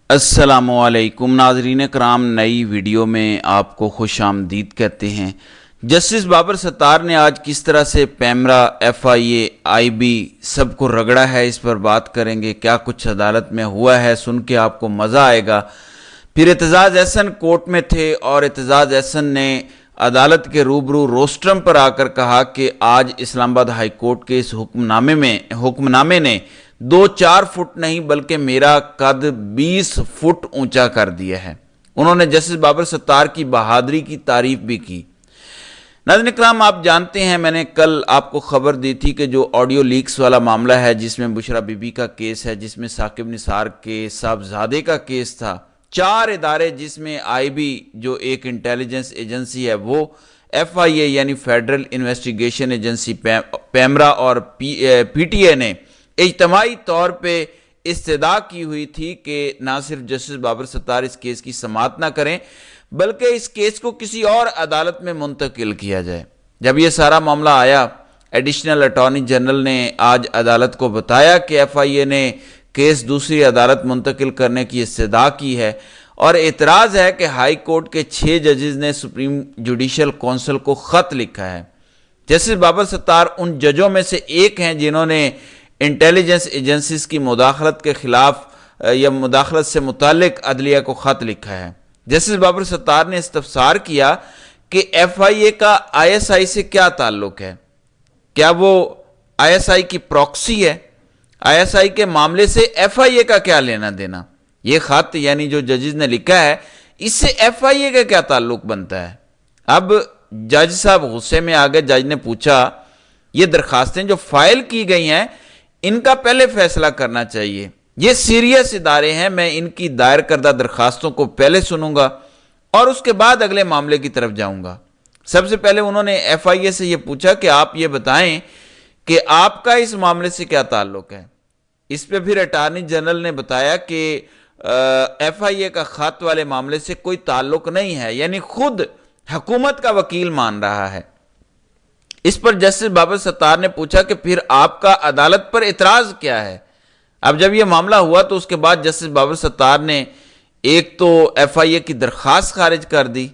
अस्सलामुअलैकुम नाज़रीन करام, नई वीडियो में आपको खुश आमदीद कहते हैं। जस्टिस बाबर सत्तार ने आज किस तरह से पैमरा, FIA, IB सबको रगड़ा है, इस पर बात करेंगे। क्या कुछ अदालत में हुआ है, सुन के आपको मज़ा आएगा। फिर एतजाज़ एहसन कोर्ट में थे और एतजाज़ एहसन ने अदालत के रूबरू रोस्ट्रम पर आकर कहा कि आज इस्लामाबाद हाई कोर्ट के इस हुक्मनामे ने 2-4 फुट नहीं बल्कि मेरा कद 20 फुट ऊंचा कर दिया है। उन्होंने जस्टिस बाबर सत्तार की बहादुरी की तारीफ भी की। नाज़रीन इकराम, आप जानते हैं मैंने कल आपको खबर दी थी कि जो ऑडियो लीक्स वाला मामला है, जिसमें बुशरा बीबी का केस है, जिसमें साकिब निसार के साहबजादे का केस था, 4 इदारे जिसमें IB जो एक इंटेलिजेंस एजेंसी है, वो FIA यानी फेडरल इन्वेस्टिगेशन एजेंसी, पैमरा और PTA ने इज्तमाही तौर पे इस्तदा की हुई थी कि ना सिर्फ जस्टिस बाबर सत्तार इस केस की समाअत ना करें बल्कि इस केस को किसी और अदालत में मुंतकिल किया जाए। जब ये सारा मामला आया, एडिशनल अटॉर्नी जनरल ने आज अदालत को बताया कि FIA ने केस दूसरी अदालत मुंतकिल करने की इस्तदा की है और एतराज़ है कि हाई कोर्ट के 6 जजेस ने सुप्रीम जुडिशल काउंसिल को ख़त लिखा है। जस्टिस बाबर सत्तार उन जजों में से एक हैं जिन्होंने इंटेलिजेंस एजेंसीज की मुदाखलत के खिलाफ या मुदाखलत से मुतालिक अदलिया को ख़त लिखा है। जस्टिस बाबर सत्तार ने इस्तफसार किया कि FIA का ISI से क्या ताल्लुक है, क्या वो ISI की प्रॉक्सी है, ISI के मामले से FIA का क्या लेना देना। ये ख़त यानी जो जजेस ने लिखा है, इससे FIA का क्या ताल्लुक बनता है। अब जज साहब गुस्से में आ गए। जज ने पूछा, ये दरखास्तें जो फाइल की गई हैं इनका पहले फैसला करना चाहिए, ये सीरियस इदारे हैं, मैं इनकी दायर करदा दरखास्तों को पहले सुनूंगा और उसके बाद अगले मामले की तरफ जाऊंगा। सबसे पहले उन्होंने FIA से ये पूछा कि आप ये बताएं कि आपका इस मामले से क्या ताल्लुक है। इस पे फिर अटॉर्नी जनरल ने बताया कि FIA का खत वाले मामले से कोई ताल्लुक नहीं है, यानी खुद हुकूमत का वकील मान रहा है। इस पर जस्टिस बाबर सत्तार ने पूछा कि फिर आपका अदालत पर इतराज क्या है। अब जब यह मामला हुआ तो उसके बाद जस्टिस बाबर सत्तार ने एक तो FIA की दरखास्त खारिज कर दी।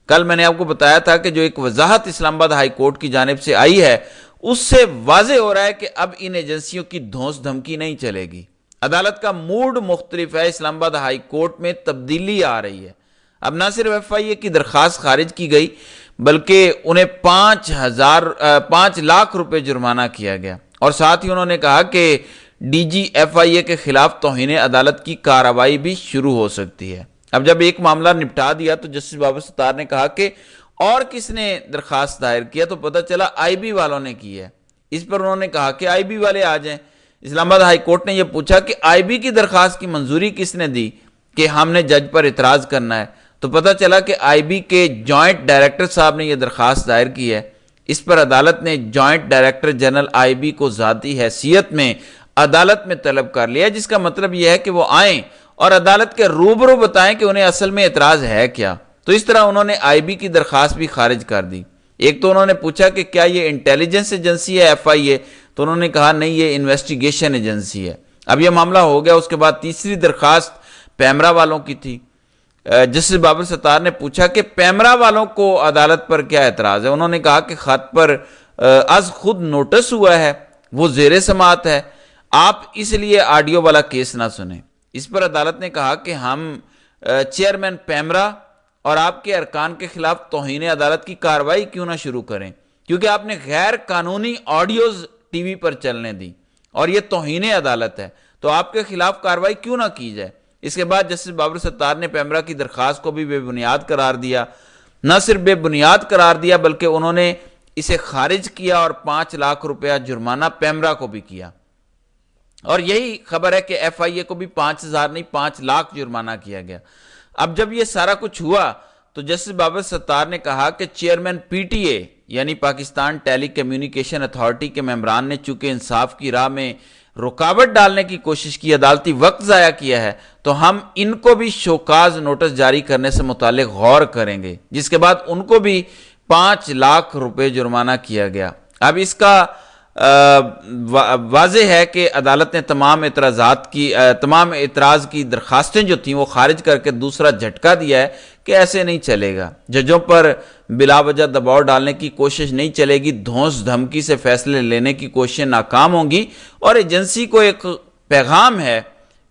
कल मैंने आपको बताया था कि जो एक वजाहत इस्लामाबाद हाई कोर्ट की जानिब से आई है, उससे वाज़े हो रहा है कि अब इन एजेंसियों की धौंस धमकी नहीं चलेगी। अदालत का मूड मुख्तलिफ है, इस्लामाबाद हाई कोर्ट में तब्दीली आ रही है। अब ना सिर्फ FIA की दरखास्त खारिज की गई बल्कि उन्हें 5 लाख रुपए जुर्माना किया गया और साथ ही उन्होंने कहा कि DG FIA के खिलाफ तौहीन अदालत की कार्रवाई भी शुरू हो सकती है। अब जब एक मामला निपटा दिया तो जस्टिस बाबर सत्तार ने कहा कि और किसने दरखास्त दायर किया, तो पता चला IB वालों ने की है। इस पर उन्होंने कहा कि IB वाले आ जाएं। इस्लामाबाद हाई कोर्ट ने यह पूछा कि IB की दरखास्त की मंजूरी किसने दी कि हमने जज पर इतराज करना है, तो पता चला कि IB के जॉइंट डायरेक्टर साहब ने यह दरखास्त दायर की है। इस पर अदालत ने जॉइंट डायरेक्टर जनरल IB को ज़ाती हैसियत में अदालत में तलब कर लिया, जिसका मतलब यह है कि वो आएं और अदालत के रूबरू बताएं कि उन्हें असल में एतराज है क्या। तो इस तरह उन्होंने IB की दरखास्त भी खारिज कर दी। एक तो उन्होंने पूछा कि क्या ये इंटेलिजेंस एजेंसी है FIA, तो उन्होंने कहा नहीं, ये इन्वेस्टिगेशन एजेंसी है। अब यह मामला हो गया। उसके बाद तीसरी दरखास्त पैमरा वालों की थी। जस्टिस बाबर सत्तार ने पूछा कि पैमरा वालों को अदालत पर क्या एतराज़ है। उन्होंने कहा कि खत पर आज खुद नोटिस हुआ है, वो ज़ेरे समाअत है, आप इसलिए ऑडियो वाला केस ना सुने। इस पर अदालत ने कहा कि हम चेयरमैन पैमरा और आपके अरकान के खिलाफ तौहीन अदालत की कार्रवाई क्यों ना शुरू करें, क्योंकि आपने गैर कानूनी ऑडियोज TV पर चलने दी और यह तौहीन अदालत है, तो आपके खिलाफ कार्रवाई क्यों ना की जाए। इसके बाद जस्टिस बाबर सत्तार ने पैमरा की दरखास्त को भी बेबुनियाद करार दिया। न सिर्फ बेबुनियाद करार दिया बल्कि उन्होंने इसे खारिज किया और 5 लाख रुपया जुर्माना पैमरा को भी किया। और यही खबर है कि FIA को भी 5,000 नहीं 5 लाख जुर्माना किया गया। अब जब यह सारा कुछ हुआ तो जस्टिस बाबर सत्तार ने कहा कि चेयरमैन PTA यानी पाकिस्तान टेली कम्युनिकेशन अथॉरिटी के मेंबरान ने चूंकि इंसाफ की राह में रुकावट डालने की कोशिश की, अदालती वक्त ज़ाया किया है, तो हम इनको भी शोकाज नोटिस जारी करने से मुतालिक गौर करेंगे, जिसके बाद उनको भी 5 लाख रुपए जुर्माना किया गया। अब इसका واضح ہے کہ عدالت نے تمام اعتراض کی درخواستیں جو تھیں وہ خارج کر کے دوسرا جھٹکا دیا ہے کہ ایسے نہیں چلے گا، ججوں پر بلا وجہ دباؤ ڈالنے کی کوشش نہیں چلے گی، دھونس دھمکی سے فیصلے لینے کی کوششیں ناکام ہوں گی، اور ایجنسی کو ایک پیغام ہے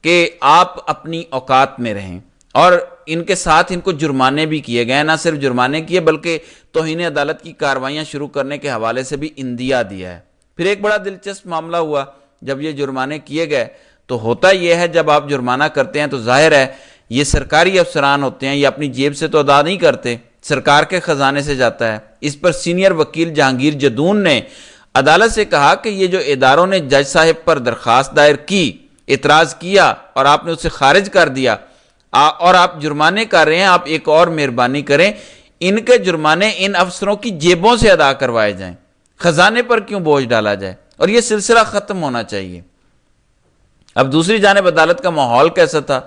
کہ آپ اپنی اوقات میں رہیں، اور ان کے ساتھ ان کو جرمانے بھی کیے گئے، نہ صرف جرمانے کیے بلکہ توہین عدالت کی کارروائیاں شروع کرنے کے حوالے سے بھی اندیا دیا ہے۔ پھر ایک بڑا دلچسپ معاملہ ہوا، جب یہ جرمانے کیے گئے تو ہوتا یہ ہے جب آپ جرمانہ کرتے ہیں تو ظاہر ہے یہ سرکاری افسران ہوتے ہیں، یہ اپنی جیب سے تو ادا نہیں کرتے، سرکار کے خزانے سے جاتا ہے۔ اس پر سینئر وکیل جہانگیر جدون نے عدالت سے کہا کہ یہ جو اداروں نے جج صاحب پر درخواست دائر کی، اعتراض کیا اور آپ نے اسے خارج کر دیا اور آپ جرمانے کر رہے ہیں، آپ ایک اور مہربانی کریں، ان کے جرمانے ان افسروں کی جیبوں سے ادا کروائے جائیں، خزانے پر کیوں بوجھ ڈالا جائے، اور یہ سلسلہ ختم ہونا چاہیے۔ اب دوسری جانب عدالت کا ماحول کیسا تھا؟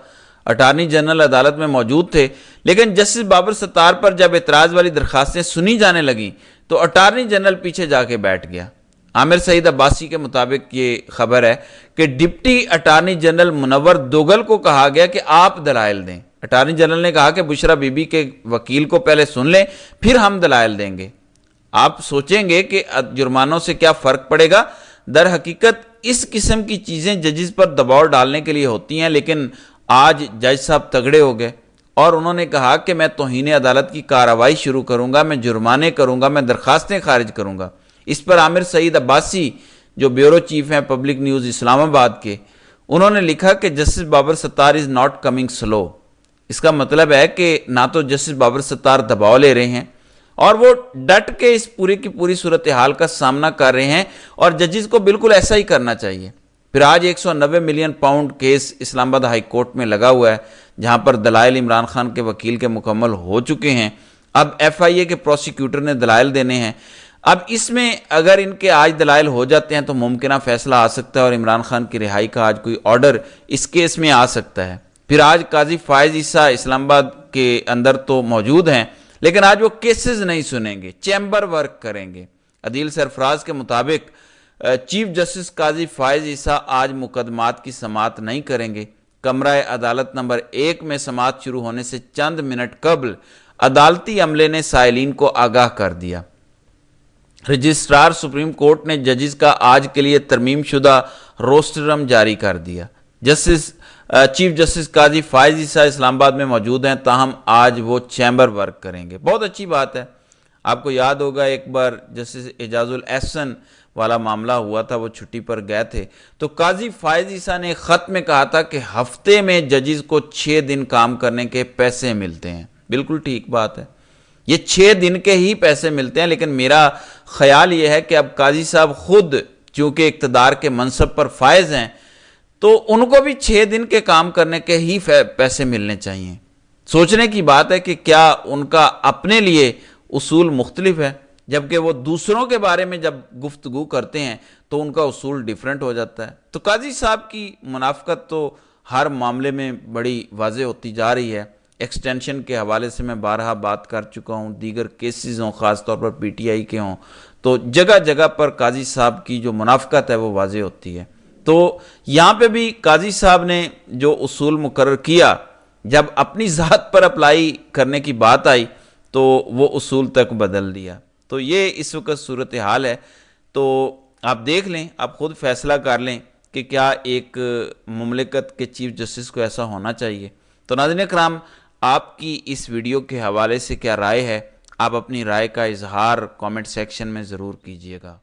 اٹارنی جنرل عدالت میں موجود تھے، لیکن جسٹس بابر ستار پر جب اعتراض والی درخواستیں سنی جانے لگیں تو اٹارنی جنرل پیچھے جا کے بیٹھ گیا۔ عامر سعید عباسی کے مطابق یہ خبر ہے کہ ڈپٹی اٹارنی جنرل منور دوگل کو کہا گیا کہ آپ دلائل دیں۔ اٹارنی جنرل نے کہا کہ بشرا بی بی کے وکیل کو پہلے سن لیں، پھر ہم دلائل دیں گے۔ آپ سوچیں گے کہ جرمانوں سے کیا فرق پڑے گا؟ در حقیقت اس قسم کی چیزیں ججز پر دباؤ ڈالنے کے لیے ہوتی ہیں، لیکن آج جج صاحب تگڑے ہو گئے اور انہوں نے کہا کہ میں توہین عدالت کی کارروائی شروع کروں گا، میں جرمانے کروں گا، میں درخواستیں خارج کروں گا۔ اس پر عامر سعید عباسی جو بیورو چیف ہیں پبلک نیوز اسلام آباد کے، انہوں نے لکھا کہ justice Babar Sattar is not coming slow. اس کا مطلب ہے کہ نہ تو جسٹس بابر ستار دباؤ لے رہے ہیں اور وہ ڈٹ کے اس پوری کی پوری صورتحال کا سامنا کر رہے ہیں، اور ججز کو بالکل ایسا ہی کرنا چاہیے۔ پھر آج 190 ملین پاؤنڈ کیس اسلام آباد ہائی کورٹ میں لگا ہوا ہے، جہاں پر دلائل عمران خان کے وکیل کے مکمل ہو چکے ہیں۔ اب ایف آئی اے کے پروسیکیوٹر نے دلائل دینے ہیں۔ اب اس میں اگر ان کے آج دلائل ہو جاتے ہیں تو ممکنہ فیصلہ آ سکتا ہے اور عمران خان کی رہائی کا آج کوئی آرڈر اس کیس میں آ سکتا ہے۔ پھر آج قاضی فائز عیسیٰ اسلام آباد کے اندر تو موجود ہیں، لیکن آج وہ کیسز نہیں سنیں گے، چیمبر ورک کریں گے۔ عدیل سرفراز کے مطابق چیف جسٹس قاضی فائز عیسیٰ آج مقدمات کی سماعت نہیں کریں گے۔ کمرہ عدالت نمبر 1 میں سماعت شروع ہونے سے چند منٹ قبل عدالتی عملے نے سائلین کو آگاہ کر دیا۔ رجسٹرار سپریم کورٹ نے ججز کا آج کے لیے ترمیم شدہ روسٹرم جاری کر دیا۔ چیف جسٹس قاضی فائز عیسیٰ اسلام آباد میں موجود ہیں، تاہم آج وہ چیمبر ورک کریں گے۔ بہت اچھی بات ہے۔ آپ کو یاد ہوگا ایک بار جسٹس اعجاز الاحسن والا معاملہ ہوا تھا، وہ چھٹی پر گئے تھے، تو قاضی فائز عیسیٰ نے خط میں کہا تھا کہ ہفتے میں ججز کو 6 دن کام کرنے کے پیسے ملتے ہیں۔ بالکل ٹھیک بات ہے، یہ 6 دن کے ہی پیسے ملتے ہیں، لیکن میرا خیال یہ ہے کہ اب قاضی صاحب خود چونکہ اقتدار کے منصب پر فائز ہیں تو ان کو بھی 6 دن کے کام کرنے کے ہی پیسے ملنے چاہیے۔ سوچنے کی بات ہے کہ کیا ان کا اپنے لیے اصول مختلف ہے، جبکہ وہ دوسروں کے بارے میں جب گفتگو کرتے ہیں تو ان کا اصول ڈیفرنٹ ہو جاتا ہے۔ تو قاضی صاحب کی منافقت تو ہر معاملے میں بڑی واضح ہوتی جا رہی ہے۔ ایکسٹینشن کے حوالے سے میں بارہا بات کر چکا ہوں، دیگر کیسز ہوں، خاص طور پر پی ٹی آئی کے ہوں، تو جگہ جگہ پر قاضی صاحب کی جو منافقت ہے وہ واضح ہوتی ہے۔ تو یہاں پہ بھی قاضی صاحب نے جو اصول مقرر کیا، جب اپنی ذات پر اپلائی کرنے کی بات آئی تو وہ اصول تک بدل دیا۔ تو یہ اس وقت صورتحال ہے۔ تو آپ دیکھ لیں، آپ خود فیصلہ کر لیں کہ کیا ایک مملکت کے چیف جسٹس کو ایسا ہونا چاہیے۔ تو ناظرین اکرام، آپ کی اس ویڈیو کے حوالے سے کیا رائے ہے؟ آپ اپنی رائے کا اظہار کامنٹ سیکشن میں ضرور کیجیے گا۔